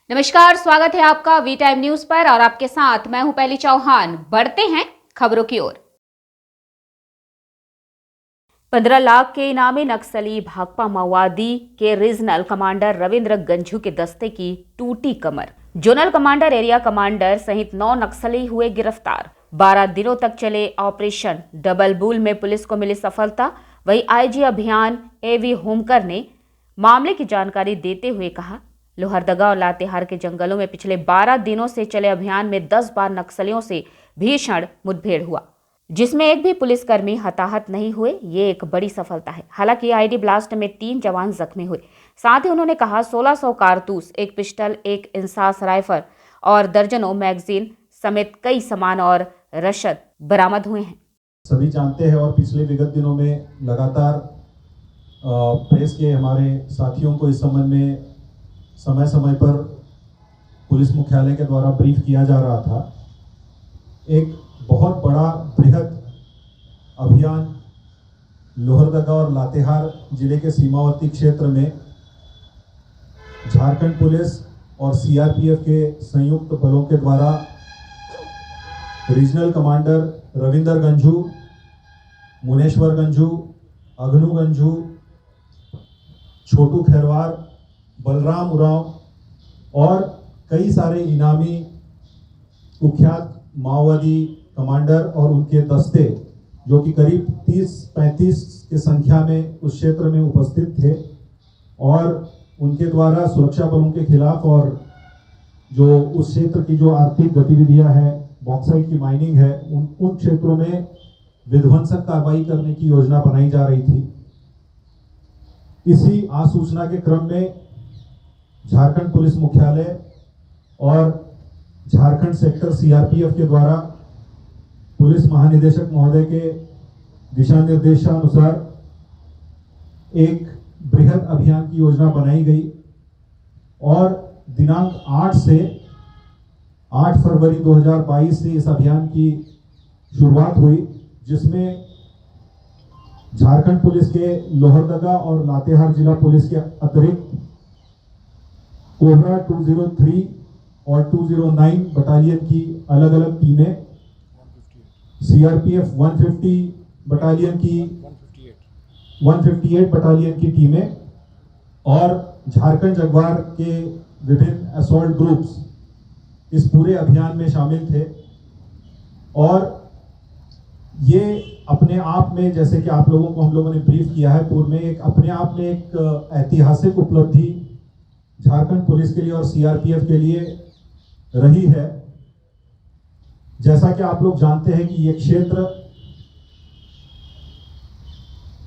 नमस्कार, स्वागत है आपका वी टाइम न्यूज पर और आपके साथ मैं हूं पहली चौहान। बढ़ते हैं खबरों की ओर। 15 लाख के इनामी नक्सली भाकपा माओवादी के रीजनल कमांडर रविंद्र गंझू के दस्ते की टूटी कमर। जोनल कमांडर, एरिया कमांडर सहित 9 नक्सली हुए गिरफ्तार। 12 दिनों तक चले ऑपरेशन डबल बुल में पुलिस को मिली सफलता। वहीं आईजी अभियान एवी होमकर ने मामले की जानकारी देते हुए कहा, लोहरदगा और लातेहार के जंगलों में पिछले 12 दिनों से चले अभियान में 10 बार नक्सलियों से भीषण मुठभेड़ हुआ, जिसमें एक भी पुलिसकर्मी हताहत नहीं हुए। ये एक बड़ी सफलता है। हालांकि आईडी ब्लास्ट में 3 जवान जख्मी हुए। साथ ही उन्होंने कहा 1600 कारतूस, 1 पिस्टल, 1 इंसास राइफल और दर्जनों मैगजीन समेत कई सामान और रसद बरामद हुए हैं। सभी जानते हैं और पिछले विगत दिनों में लगातार प्रेस के हमारे साथियों को इस संबंध में समय समय पर पुलिस मुख्यालय के द्वारा ब्रीफ किया जा रहा था। एक बहुत बड़ा बृहद अभियान लोहरदगा और लातेहार जिले के सीमावर्ती क्षेत्र में झारखंड पुलिस और सीआरपीएफ के संयुक्त बलों के द्वारा रीजनल कमांडर रविंद्र गंझू, मुनेश्वर गंझू, अग्नू गंझू, छोटू खैरवार, बलराम उरांव और कई सारे इनामी कुख्यात माओवादी कमांडर और उनके दस्ते, जो कि करीब 30-35 की संख्या में उस क्षेत्र में उपस्थित थे, और उनके द्वारा सुरक्षा बलों के खिलाफ और जो उस क्षेत्र की जो आर्थिक गतिविधियां हैं, बॉक्साइट की माइनिंग है, उन क्षेत्रों में विध्वंसक कार्रवाई करने की योजना बनाई जा रही थी। इसी आसूचना के क्रम में झारखंड पुलिस मुख्यालय और झारखंड सेक्टर सीआरपीएफ के द्वारा पुलिस महानिदेशक महोदय के दिशा निर्देशानुसार एक बृहद अभियान की योजना बनाई गई और दिनांक 8 फरवरी 2022 से इस अभियान की शुरुआत हुई, जिसमें झारखंड पुलिस के लोहरदगा और लातेहार जिला पुलिस के अतिरिक्त कोबरा 203 और 209 बटालियन की अलग अलग टीमें, सीआरपीएफ 150 बटालियन की 158 बटालियन की टीमें और झारखंड जगवार के विभिन्न असॉल्ट ग्रुप्स इस पूरे अभियान में शामिल थे। और ये अपने आप में, जैसे कि आप लोगों को हम लोगों ने ब्रीफ किया है पूर्व में, एक अपने आप में एक ऐतिहासिक उपलब्धि झारखंड पुलिस के लिए और सीआरपीएफ के लिए रही है। जैसा कि आप लोग जानते हैं कि ये क्षेत्र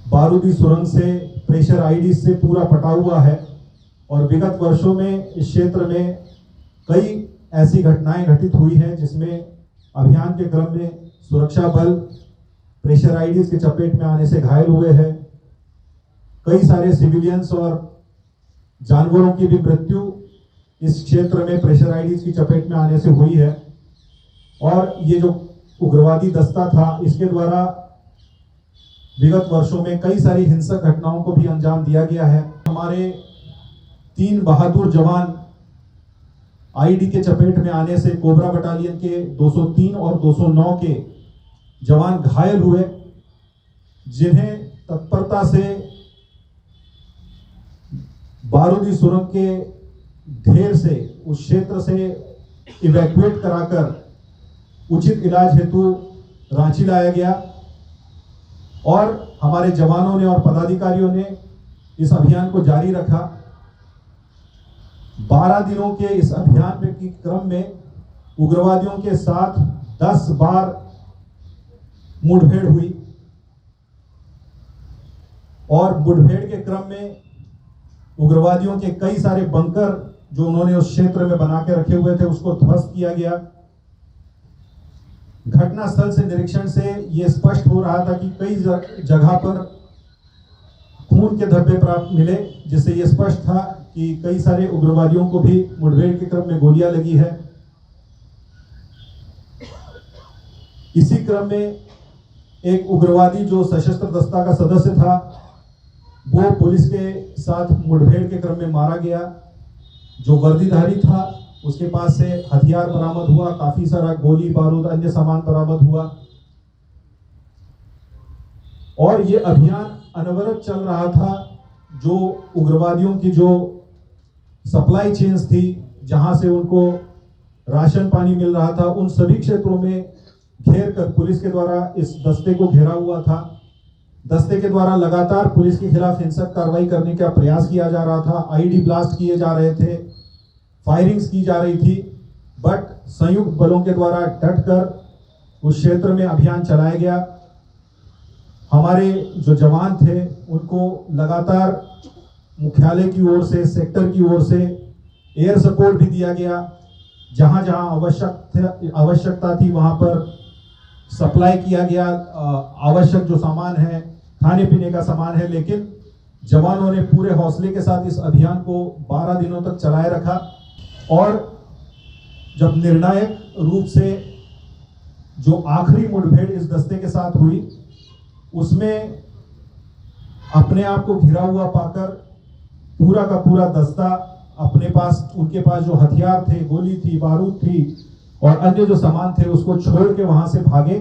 बारूदी सुरंग से, प्रेशर आईडी से पूरा पटा हुआ है और विगत वर्षों में इस क्षेत्र में कई ऐसी घटनाएं घटित हुई हैं, जिसमें अभियान के क्रम में सुरक्षा बल प्रेशर आईडीज के चपेट में आने से घायल हुए हैं। कई सारे सिविलियंस और जानवरों की भी मृत्यु इस क्षेत्र में प्रेशर आईडीज की चपेट में आने से हुई है। और ये जो उग्रवादी दस्ता था, इसके द्वारा विगत वर्षों में कई सारी हिंसक घटनाओं को भी अंजाम दिया गया है। हमारे 3 बहादुर जवान आईडी के चपेट में आने से कोबरा बटालियन के 203 और 209 के जवान घायल हुए, जिन्हें तत्परता से बारूदी सुरंग के ढेर से, उस क्षेत्र से इवैक्यूएट कराकर उचित इलाज हेतु रांची लाया गया। और हमारे जवानों ने और पदाधिकारियों ने इस अभियान को जारी रखा। 12 दिनों के इस अभियान के क्रम में उग्रवादियों के साथ 10 बार मुठभेड़ हुई और मुठभेड़ के क्रम में उग्रवादियों के कई सारे बंकर जो उन्होंने उस क्षेत्र में बना के रखे हुए थे, उसको ध्वस्त किया गया। घटनास्थल से निरीक्षण से यह स्पष्ट हो रहा था कि कई जगह पर खून के धब्बे प्राप्त मिले, जिससे यह स्पष्ट था कि कई सारे उग्रवादियों को भी मुठभेड़ के क्रम में गोलियां लगी है। इसी क्रम में एक उग्रवादी जो सशस्त्र दस्ता का सदस्य था, वो पुलिस के साथ मुठभेड़ के क्रम में मारा गया। जो वर्दीधारी था उसके पास से हथियार बरामद हुआ, काफी सारा गोली बारूद अन्य सामान बरामद हुआ और ये अभियान अनवरत चल रहा था। जो उग्रवादियों की जो सप्लाई चेन्स थी, जहां से उनको राशन पानी मिल रहा था, उन सभी क्षेत्रों में घेर कर पुलिस के द्वारा इस दस्ते को घेरा हुआ था। दस्ते के द्वारा लगातार पुलिस के खिलाफ हिंसक कार्रवाई करने का प्रयास किया जा रहा था। आईडी ब्लास्ट किए जा रहे थे, फायरिंग्स की जा रही थी, बट संयुक्त बलों के द्वारा डटकर उस क्षेत्र में अभियान चलाया गया। हमारे जो जवान थे उनको लगातार मुख्यालय की ओर से, सेक्टर की ओर से एयर सपोर्ट भी दिया गया। जहां जहां आवश्यकता थी वहां पर सप्लाई किया गया। आवश्यक जो सामान है, खाने पीने का सामान है, लेकिन जवानों ने पूरे हौसले के साथ इस अभियान को 12 दिनों तक चलाए रखा और जब निर्णायक रूप से जो आखिरी मुठभेड़ इस दस्ते के साथ हुई, उसमें अपने आप को घिरा हुआ पाकर पूरा का पूरा दस्ता अपने पास, उनके पास जो हथियार थे, गोली थी, बारूद थी और अन्य जो सामान थे, उसको छोड़ के वहां से भागे